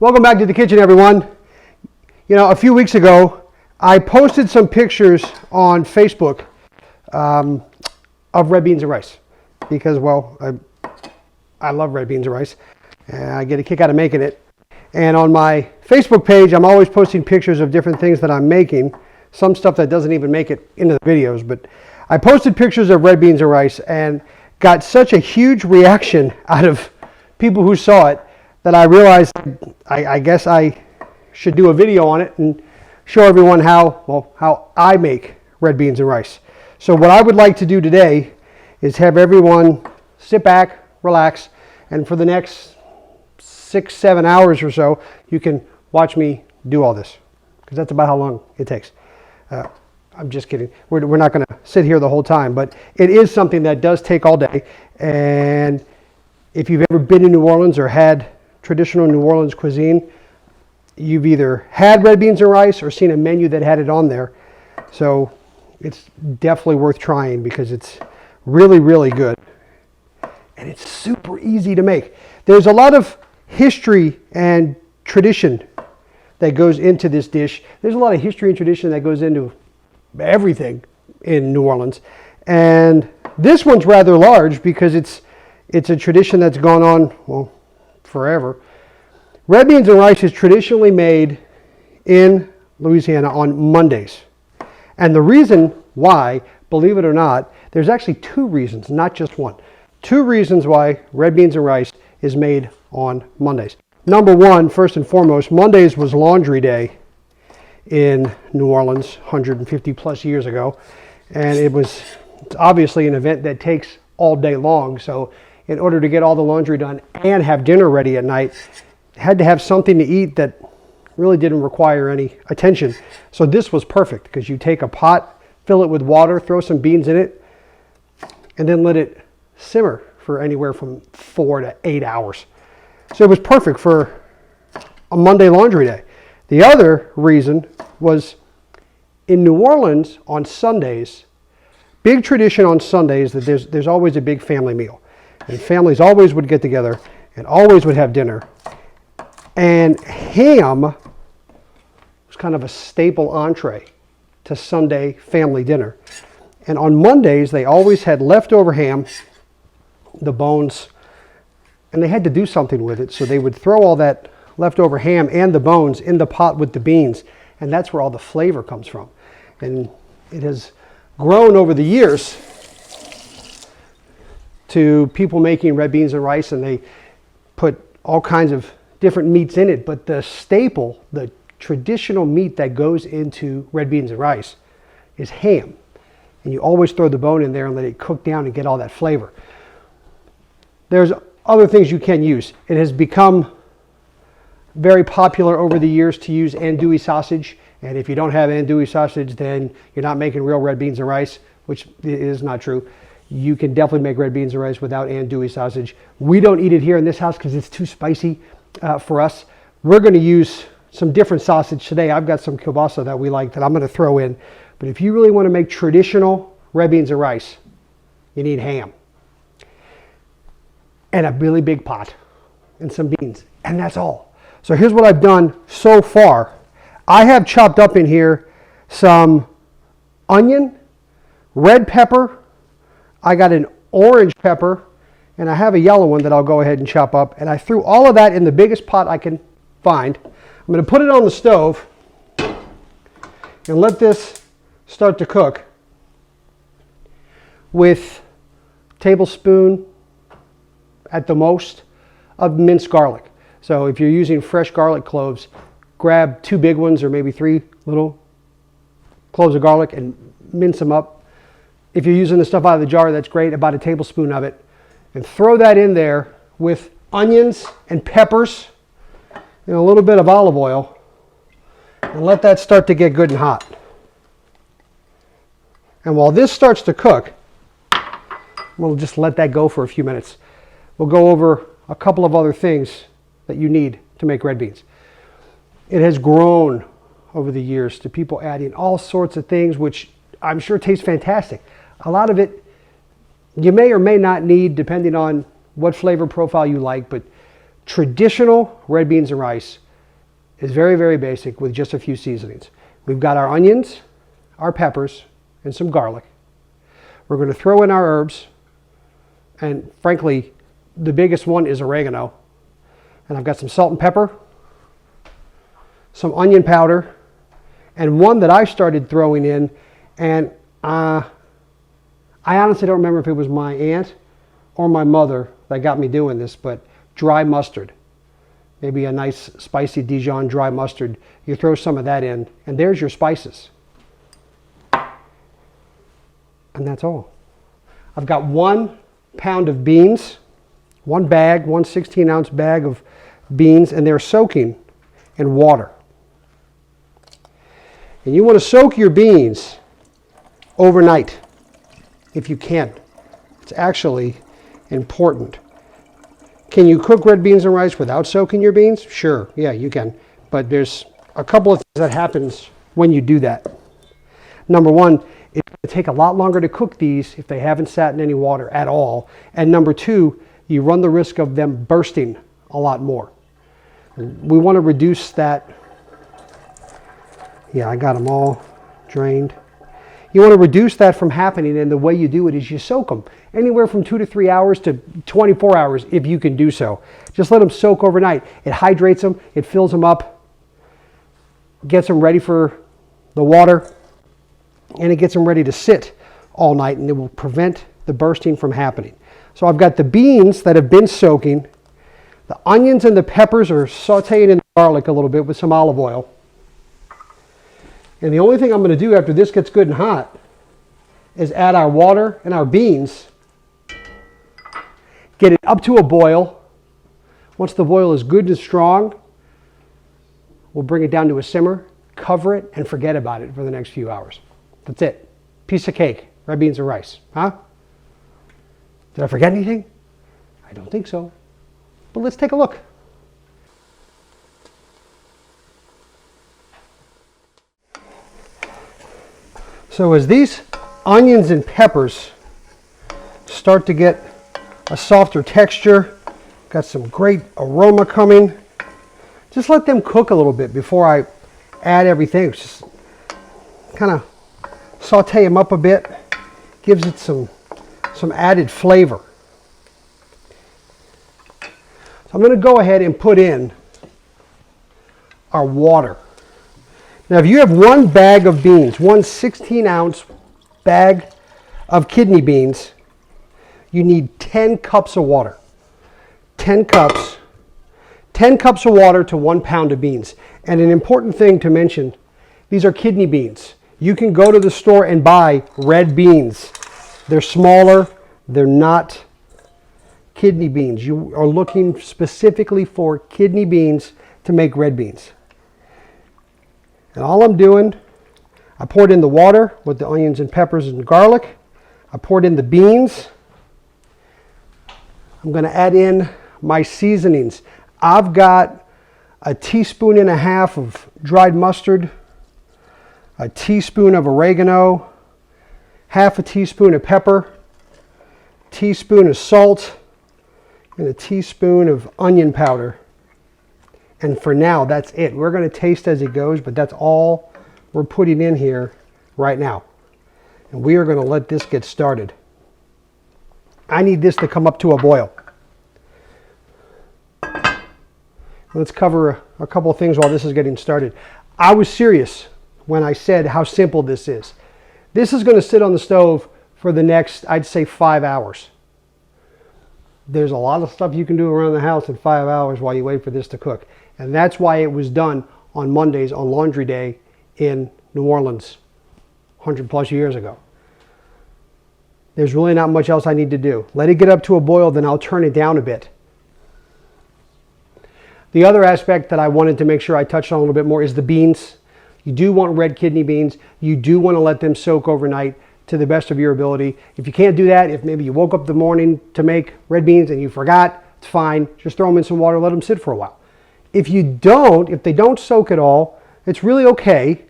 Welcome back to the kitchen, everyone. You know, a few weeks ago, I posted some pictures on Facebook of red beans and rice because, well, I love red beans and rice, and I get a kick out of making it. And on my Facebook page, I'm always posting pictures of different things that I'm making, some stuff that doesn't even make it into the videos, but I posted pictures of red beans and rice and got such a huge reaction out of people who saw it that I realized I guess I should do a video on it and show everyone how I make red beans and rice. So what I would like to do today is have everyone sit back, relax, and for the next 6-7 hours or so, you can watch me do all this, because that's about how long it takes. I'm just kidding. We're not going to sit here the whole time, but it is something that does take all day. And if you've ever been in New Orleans or had traditional New Orleans cuisine, you've either had red beans and rice or seen a menu that had it on there. So it's definitely worth trying because it's really, really good. And it's super easy to make. There's a lot of history and tradition that goes into this dish. There's a lot of history and tradition that goes into everything in New Orleans. And this one's rather large because it's a tradition that's gone on, well, forever. Red beans and rice is traditionally made in Louisiana on Mondays. And the reason why, believe it or not, there's actually two reasons, not just one. Two reasons why red beans and rice is made on Mondays. Number one, first and foremost, Mondays was laundry day in New Orleans 150 plus years ago. And it's obviously an event that takes all day long. So in order to get all the laundry done and have dinner ready at night, had to have something to eat that really didn't require any attention. So this was perfect because you take a pot, fill it with water, throw some beans in it, and then let it simmer for anywhere from 4 to 8 hours. So it was perfect for a Monday laundry day. The other reason was in New Orleans on Sundays, big tradition on Sundays that there's always a big family meal. And families always would get together and always would have dinner. And ham was kind of a staple entree to Sunday family dinner. And on Mondays, they always had leftover ham, the bones, and they had to do something with it. So they would throw all that leftover ham and the bones in the pot with the beans. And that's where all the flavor comes from. And it has grown over the years to people making red beans and rice, and they put all kinds of different meats in it. But the staple, the traditional meat that goes into red beans and rice is ham. And you always throw the bone in there and let it cook down and get all that flavor. There's other things you can use. It has become very popular over the years to use andouille sausage. And if you don't have andouille sausage, then you're not making real red beans and rice, which is not true. You can definitely make red beans and rice without andouille sausage. We don't eat it here in this house because it's too spicy for us. We're going to use some different sausage today. I've got some kielbasa that we like that I'm going to throw in. But if you really want to make traditional red beans and rice, you need ham and a really big pot and some beans. And that's all. So here's what I've done so far. I have chopped up in here some onion, red pepper, I got an orange pepper, and I have a yellow one that I'll go ahead and chop up. And I threw all of that in the biggest pot I can find. I'm going to put it on the stove and let this start to cook with a tablespoon at the most of minced garlic. So if you're using fresh garlic cloves, grab 2 big ones or maybe 3 little cloves of garlic and mince them up. If you're using the stuff out of the jar, that's great, about a tablespoon of it. And throw that in there with onions and peppers and a little bit of olive oil. And let that start to get good and hot. And while this starts to cook, we'll just let that go for a few minutes. We'll go over a couple of other things that you need to make red beans. It has grown over the years to people adding all sorts of things, which I'm sure tastes fantastic. A lot of it you may or may not need, depending on what flavor profile you like, but traditional red beans and rice is very, very basic with just a few seasonings. We've got our onions, our peppers, and some garlic. We're going to throw in our herbs, and frankly, the biggest one is oregano. And I've got some salt and pepper, some onion powder, and one that I started throwing in, and I honestly don't remember if it was my aunt or my mother that got me doing this, but dry mustard. Maybe a nice spicy Dijon dry mustard. You throw some of that in, and there's your spices. And that's all. I've got 1 pound of beans, one 16-ounce bag of beans, and they're soaking in water. And you want to soak your beans overnight if you can. It's actually important. Can you cook red beans and rice without soaking your beans? Sure, yeah, you can. But there's a couple of things that happens when you do that. Number one, it's going to take a lot longer to cook these if they haven't sat in any water at all. And number two, you run the risk of them bursting a lot more. We want to reduce that. Yeah, I got them all drained. You want to reduce that from happening, and the way you do it is you soak them anywhere from 2 to 3 hours to 24 hours if you can do so. Just let them soak overnight. It hydrates them, it fills them up, gets them ready for the water, and it gets them ready to sit all night, and it will prevent the bursting from happening. So I've got the beans that have been soaking. The onions and the peppers are sauteing in the garlic a little bit with some olive oil. And the only thing I'm going to do after this gets good and hot is add our water and our beans, get it up to a boil. Once the boil is good and strong, we'll bring it down to a simmer, cover it, and forget about it for the next few hours. That's it. Piece of cake, red beans and rice. Huh? Did I forget anything? I don't think so. But let's take a look. So as these onions and peppers start to get a softer texture, got some great aroma coming, just let them cook a little bit before I add everything. Just kind of saute them up a bit, gives it some added flavor. So I'm going to go ahead and put in our water. Now, if you have one bag of beans, one 16-ounce bag of kidney beans, you need 10 cups of water. 10 cups. 10 cups of water to 1 pound of beans. And an important thing to mention, these are kidney beans. You can go to the store and buy red beans. They're smaller. They're not kidney beans. You are looking specifically for kidney beans to make red beans. And all I'm doing, I poured in the water with the onions and peppers and garlic. I poured in the beans. I'm going to add in my seasonings. I've got a teaspoon and a half of dried mustard, a teaspoon of oregano, half a teaspoon of pepper, a teaspoon of salt, and a teaspoon of onion powder. And for now, that's it. We're going to taste as it goes, but that's all we're putting in here right now. And we are going to let this get started. I need this to come up to a boil. Let's cover a couple of things while this is getting started. I was serious when I said how simple this is. This is going to sit on the stove for the next, I'd say, 5 hours. There's a lot of stuff you can do around the house in 5 hours while you wait for this to cook. And that's why it was done on Mondays on Laundry Day in New Orleans 100 plus years ago. There's really not much else I need to do. Let it get up to a boil, then I'll turn it down a bit. The other aspect that I wanted to make sure I touched on a little bit more is the beans. You do want red kidney beans. You do want to let them soak overnight to the best of your ability. If you can't do that, if maybe you woke up in the morning to make red beans and you forgot, it's fine. Just throw them in some water, let them sit for a while. If they don't soak at all, it's really okay.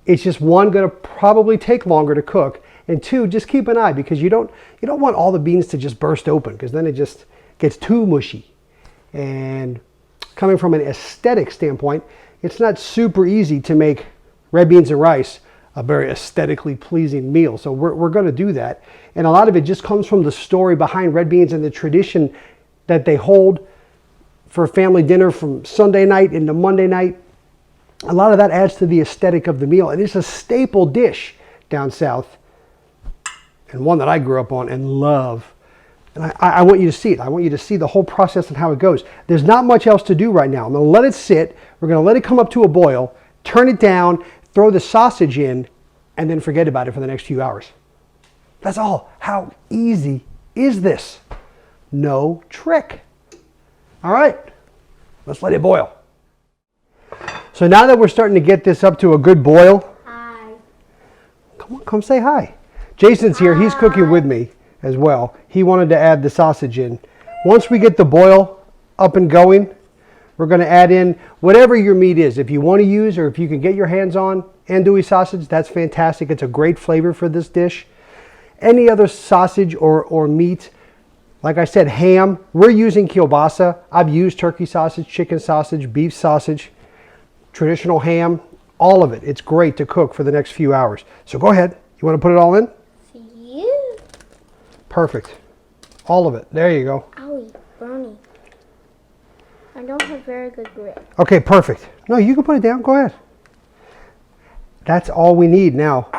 It's just one, going to probably take longer to cook, and two, just keep an eye, because you don't want all the beans to just burst open, because then it just gets too mushy and coming from an aesthetic standpoint, it's not super easy to make red beans and rice a very aesthetically pleasing meal. So we're going to do that. And a lot of it just comes from the story behind red beans and the tradition that they hold for family dinner from Sunday night into Monday night. A lot of that adds to the aesthetic of the meal. And it's a staple dish down south, and one that I grew up on and love. And I want you to see it. I want you to see the whole process and how it goes. There's not much else to do right now. I'm going to let it sit. We're going to let it come up to a boil, turn it down, throw the sausage in, and then forget about it for the next few hours. That's all. How easy is this? No trick. All right, let's let it boil. So now that we're starting to get this up to a good boil. Hi. Come on, come say hi. Jason's here. He's cooking with me as well. He wanted to add the sausage in. Once we get the boil up and going, we're going to add in whatever your meat is. If you want to use, or if you can get your hands on andouille sausage, that's fantastic. It's a great flavor for this dish. Any other sausage or meat, like I said, ham. We're using kielbasa. I've used turkey sausage, chicken sausage, beef sausage, traditional ham, all of it. It's great to cook for the next few hours. So go ahead. You want to put it all in? See you. Perfect. All of it. There you go. Owie, Bernie. I don't have very good grip. Okay, perfect. No, you can put it down. Go ahead. That's all we need now.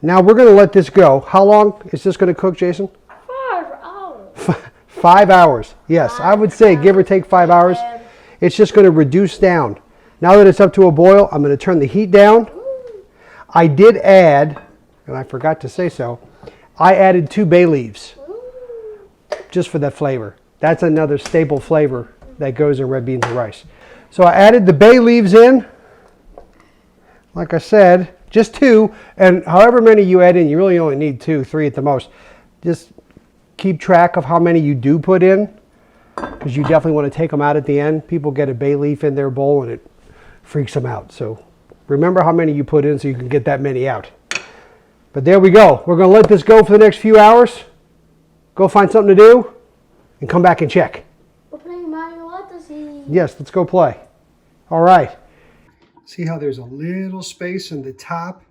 Now we're going to let this go. How long is this going to cook, Jason? 5 hours. 5 hours. Yes, I would say give or take 5 hours. It's just going to reduce down. Now that it's up to a boil, I'm going to turn the heat down. I did add, and I forgot to say so, I added 2 bay leaves just for that flavor. That's another staple flavor that goes in red beans and rice. So I added the bay leaves in. Like I said, just 2, and however many you add in, you really only need 2, 3 at the most. Just keep track of how many you do put in, because you definitely want to take them out at the end. People get a bay leaf in their bowl and it freaks them out. So remember how many you put in so you can get that many out. But there we go. We're going to let this go for the next few hours. Go find something to do and come back and check. We're playing Mario Odyssey. Yes, let's go play. All right. See how there's a little space in the top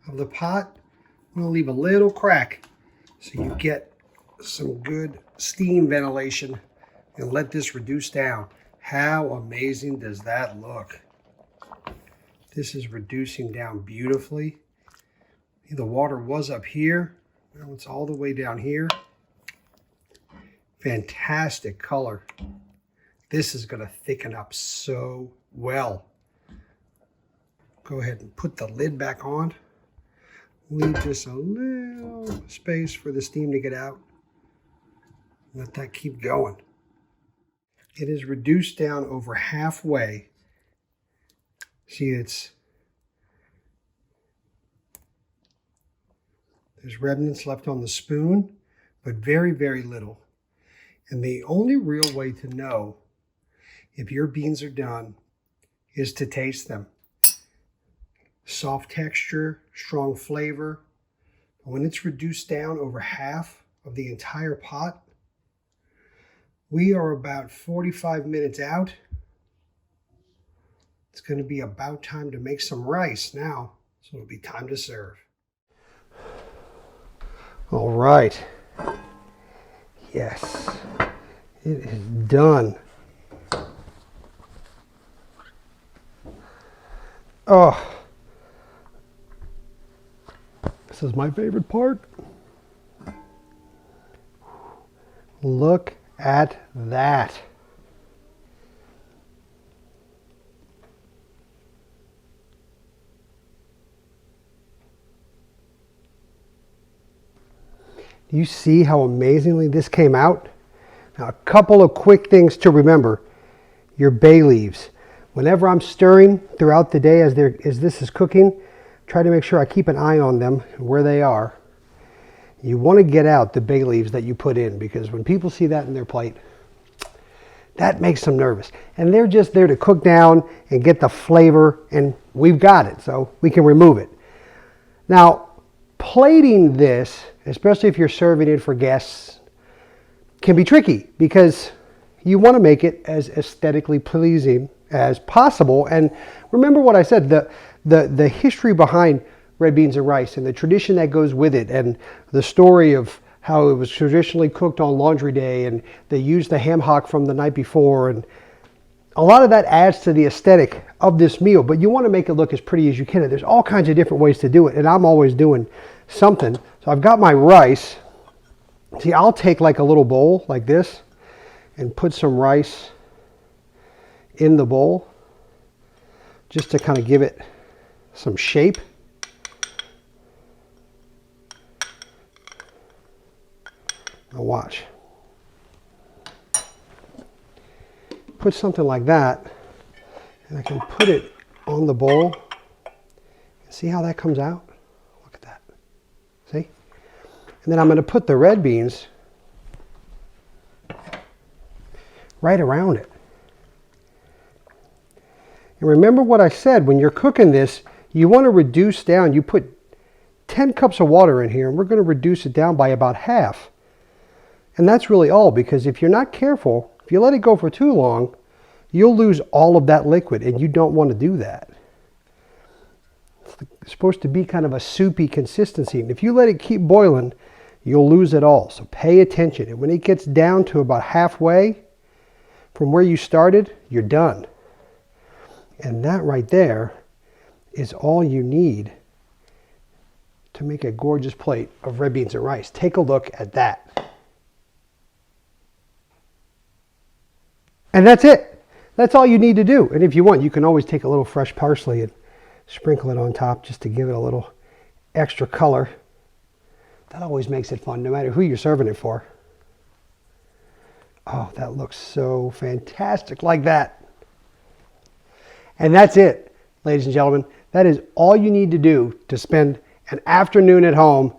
of the pot? I'm going to leave a little crack so you get some good steam ventilation and let this reduce down. How amazing does that look? This is reducing down beautifully. The water was up here. Now it's all the way down here. Fantastic color. This is going to thicken up so well. Go ahead and put the lid back on. Leave just a little space for the steam to get out. Let that keep going. It is reduced down over halfway. See, there's remnants left on the spoon, but very, very little. And the only real way to know if your beans are done is to taste them. Soft texture, strong flavor. When it's reduced down over half of the entire pot, we are about 45 minutes out. It's going to be about time to make some rice now, so it'll be time to serve. All right. Yes, it is done. Oh, this is my favorite part. Look at that. Do you see how amazingly this came out? Now, a couple of quick things to remember. Your bay leaves. Whenever I'm stirring throughout the day as this is cooking, try to make sure I keep an eye on them and where they are. You want to get out the bay leaves that you put in, because when people see that in their plate, that makes them nervous. And they're just there to cook down and get the flavor, and we've got it, so we can remove it. Now, plating this, especially if you're serving it for guests, can be tricky, because you want to make it as aesthetically pleasing as possible. And remember what I said, the history behind red beans and rice and the tradition that goes with it, and the story of how it was traditionally cooked on laundry day, and they used the ham hock from the night before, and a lot of that adds to the aesthetic of this meal. But you want to make it look as pretty as you can. There's all kinds of different ways to do it, and I'm always doing something. So I've got my rice. See, I'll take like a little bowl like this and put some rice in the bowl just to kind of give it some shape. Now watch. Put something like that, and I can put it on the bowl. See how that comes out? Look at that. See? And then I'm going to put the red beans right around it. And remember what I said, when you're cooking this, you want to reduce down. You put 10 cups of water in here, and we're going to reduce it down by about half. And that's really all, because if you're not careful, if you let it go for too long, you'll lose all of that liquid, and you don't want to do that. It's supposed to be kind of a soupy consistency, and if you let it keep boiling, you'll lose it all. So pay attention, and when it gets down to about halfway from where you started, you're done. And that right there is all you need to make a gorgeous plate of red beans and rice. Take a look at that. And that's it. That's all you need to do. And if you want, you can always take a little fresh parsley and sprinkle it on top just to give it a little extra color. That always makes it fun, no matter who you're serving it for. Oh, that looks so fantastic like that. And that's it, ladies and gentlemen. That is all you need to do to spend an afternoon at home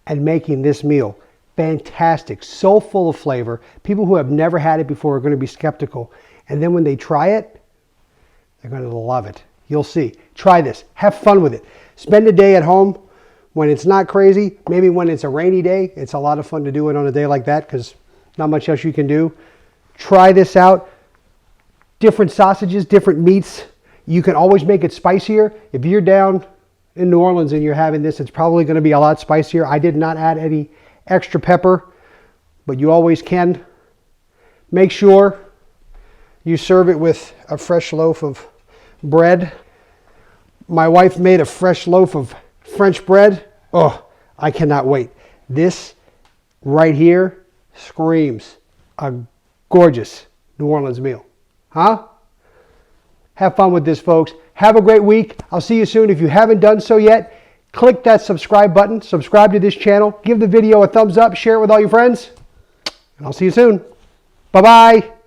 and making this meal. Fantastic, so full of flavor. People who have never had it before are going to be skeptical. And then when they try it, they're going to love it. You'll see. Try this. Have fun with it. Spend a day at home when it's not crazy. Maybe when it's a rainy day, it's a lot of fun to do it on a day like that because not much else you can do. Try this out. Different sausages, different meats. You can always make it spicier. If you're down in New Orleans and you're having this, it's probably going to be a lot spicier. I did not add any extra pepper, but you always can. Make sure you serve it with a fresh loaf of bread. My wife made a fresh loaf of French bread. Oh, I cannot wait. This right here screams a gorgeous New Orleans meal. Huh? Have fun with this, folks. Have a great week. I'll see you soon. If you haven't done so yet, click that subscribe button. Subscribe to this channel. Give the video a thumbs up. Share it with all your friends. And I'll see you soon. Bye-bye.